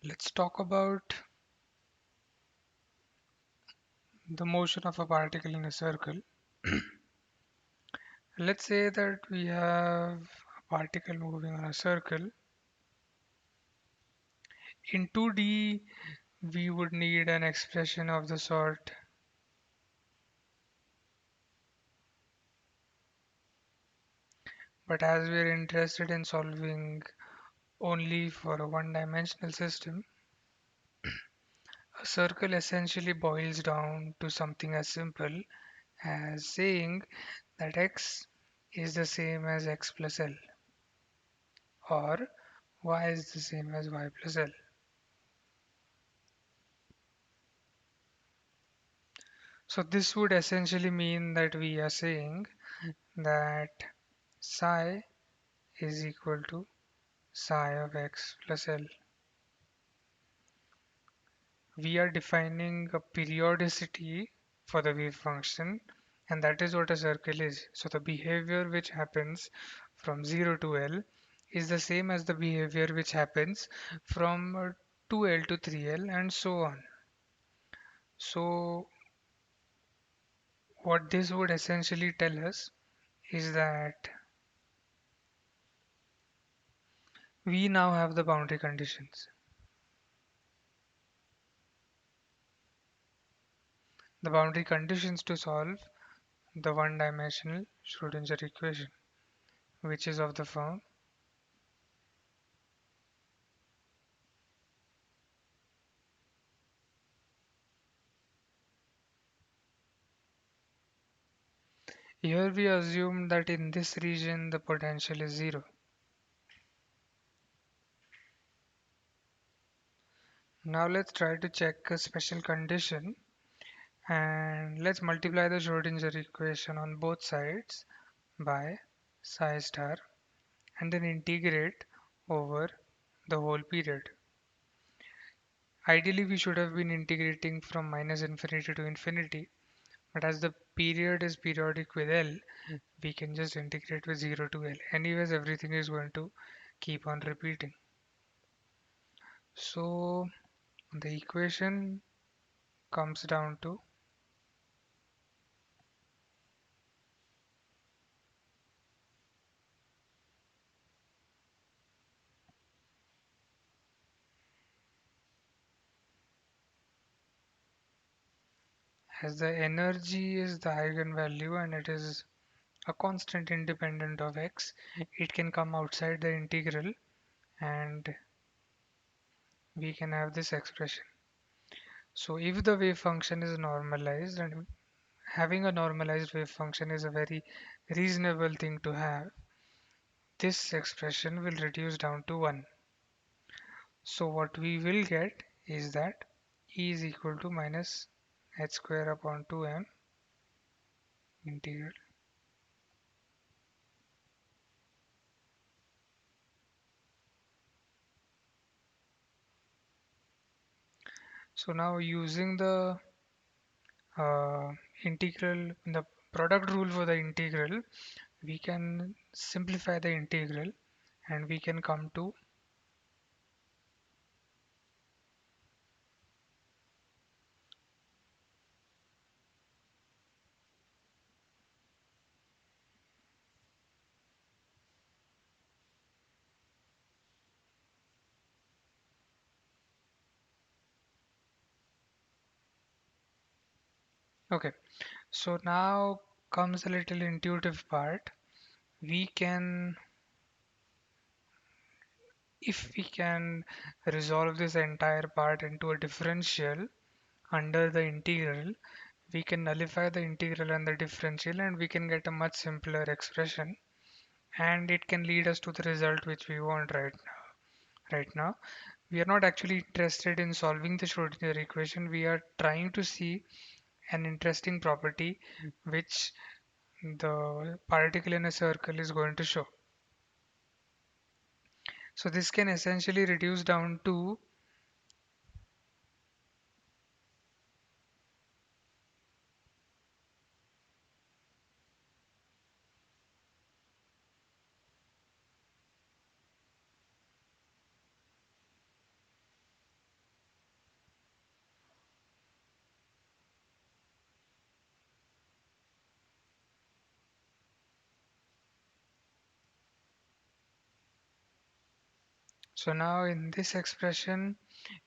Let's talk about the motion of a particle in a circle. Let's say that we have a particle moving on a circle. In 2D, we would need an expression of the sort but as we're interested in solving only for a one-dimensional system, a circle essentially boils down to something as simple as saying that x is the same as x plus L or y is the same as y plus L. So this would essentially mean that we are saying that psi is equal to psi of x plus L. We are defining a periodicity for the wave function, and that is what a circle is. So the behavior which happens from 0 to L is the same as the behavior which happens from 2L to 3L and so on. So what this would essentially tell us is that we now have the boundary conditions. The boundary conditions to solve the one-dimensional Schrödinger equation, which is of the form here we assume that in this region the potential is zero. Now let's try to check a special condition and let's multiply the Schrödinger equation on both sides by psi star and then integrate over the whole period. Ideally we should have been integrating from minus infinity to infinity, but as the period is periodic with L, we can just integrate with 0 to L. Anyways, everything is going to keep on repeating. So the equation comes down to as the energy is the eigenvalue and it is a constant independent of x, it can come outside the integral and we can have this expression. So if the wave function is normalized, and having a normalized wave function is a very reasonable thing to have, this expression will reduce down to 1. So what we will get is that E is equal to minus h square upon 2m integral. So now using the uh, integral, the product rule for the integral, we can simplify the integral and we can come to okay. So now comes a little intuitive part. We can, if we can resolve this entire part into a differential under the integral, we can nullify the integral and the differential and we can get a much simpler expression and it can lead us to the result which we want right now. We are not actually interested in solving the Schrodinger equation. We are trying to see an interesting property which the particle in a circle is going to show. So this can essentially reduce down to So now in this expression,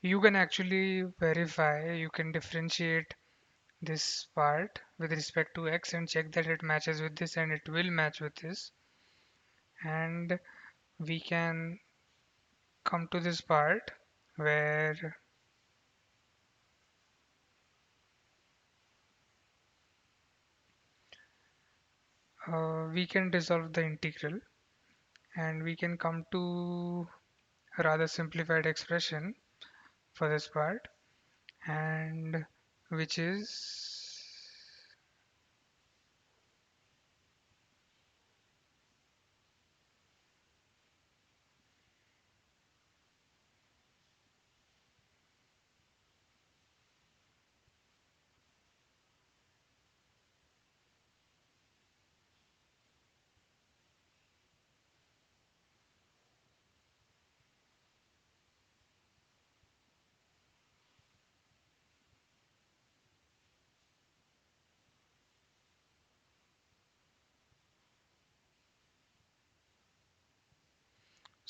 you can actually verify, you can differentiate this part with respect to x and check that it matches with this, and it will match with this. And we can come to this part where we can resolve the integral, and we can come to a rather simplified expression for this part, and which is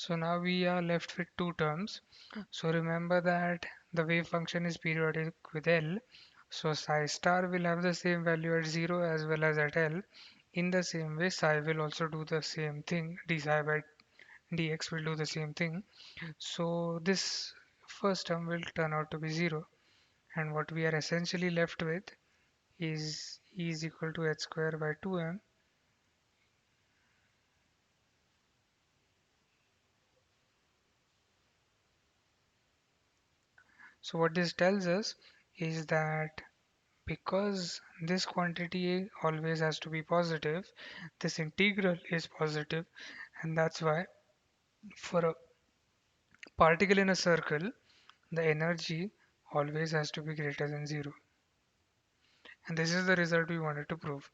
so now we are left with two terms. So remember that the wave function is periodic with L. So psi star will have the same value at 0 as well as at L. In the same way, psi will also do the same thing. D psi by dx will do the same thing. So this first term will turn out to be 0. And what we are essentially left with is E is equal to h square by 2m. So what this tells us is that because this quantity always has to be positive, this integral is positive, and that's why for a particle in a circle, the energy always has to be greater than 0. And this is the result we wanted to prove.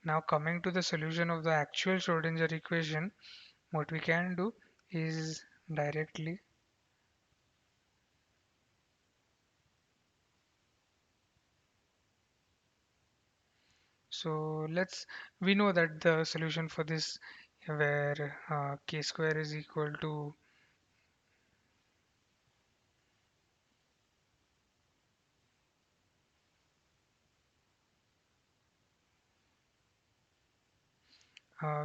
Now coming to the solution of the actual Schrodinger equation, what we can do is directly, so we know that the solution for this where k square is equal to,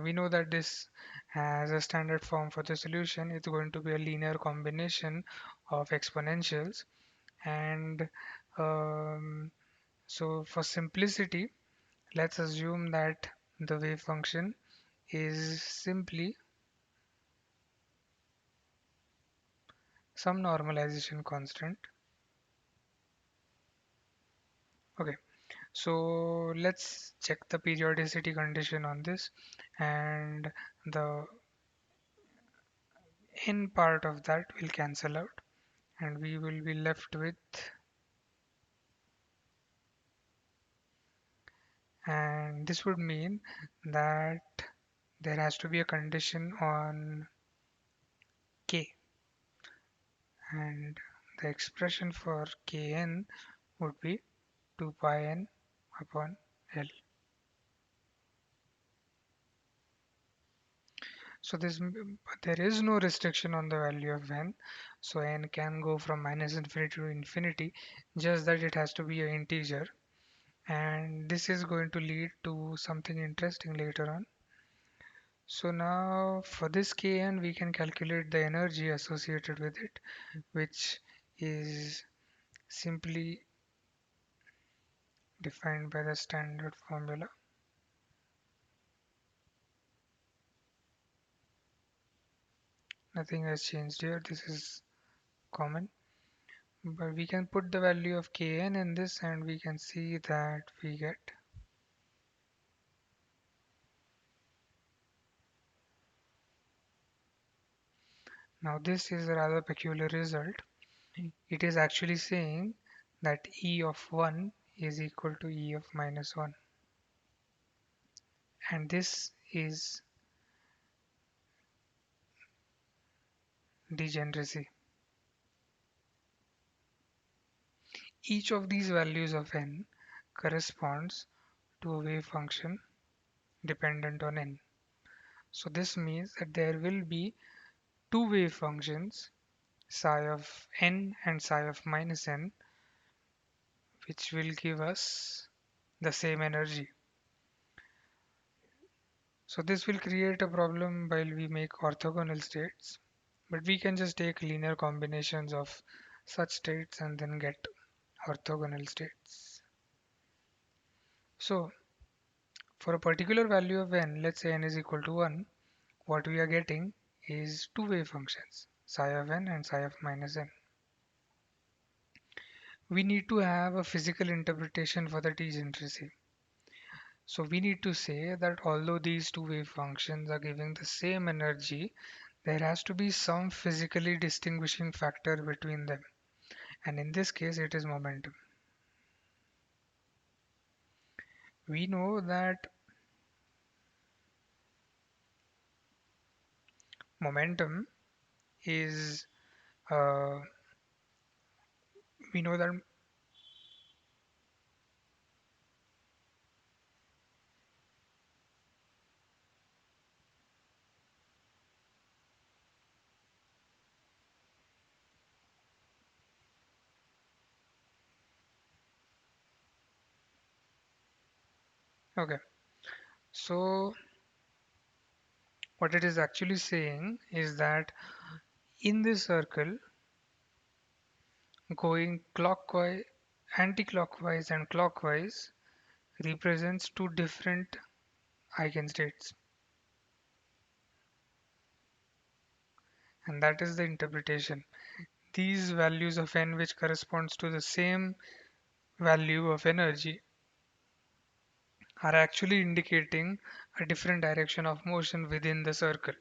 we know that this has a standard form for the solution. It's going to be a linear combination of exponentials. And um, so for simplicity, let's assume that the wave function is simply some normalization constant. Okay, so let's check the periodicity condition on this, and the n part of that will cancel out, and we will be left with, and this would mean that there has to be a condition on k, and the expression for kn would be 2 pi n upon L. So there is no restriction on the value of n, so n can go from minus infinity to infinity, just that it has to be an integer, and this is going to lead to something interesting later on. So now for this kn we can calculate the energy associated with it, which is simply defined by the standard formula. Nothing has changed here, this is common. But we can put the value of kn in this and we can see that we get, now this is a rather peculiar result. It is actually saying that E of 1 is equal to E of minus 1, and this is degeneracy. Each of these values of n corresponds to a wave function dependent on n. So this means that there will be two wave functions psi of n and psi of minus n, which will give us the same energy. So this will create a problem while we make orthogonal states, but we can just take linear combinations of such states and then get orthogonal states. So for a particular value of n, let's say n is equal to 1, what we are getting is two wave functions, psi of n and psi of minus n. We need to have a physical interpretation for the degeneracy. So we need to say that although these two wave functions are giving the same energy, there has to be some physically distinguishing factor between them. And in this case, it is momentum. We know that momentum is, uh, we know that, okay. So what it is actually saying is that in this circle, going clockwise, anti-clockwise and clockwise represents two different eigenstates, and that is the interpretation. These values of n which corresponds to the same value of energy are actually indicating a different direction of motion within the circle.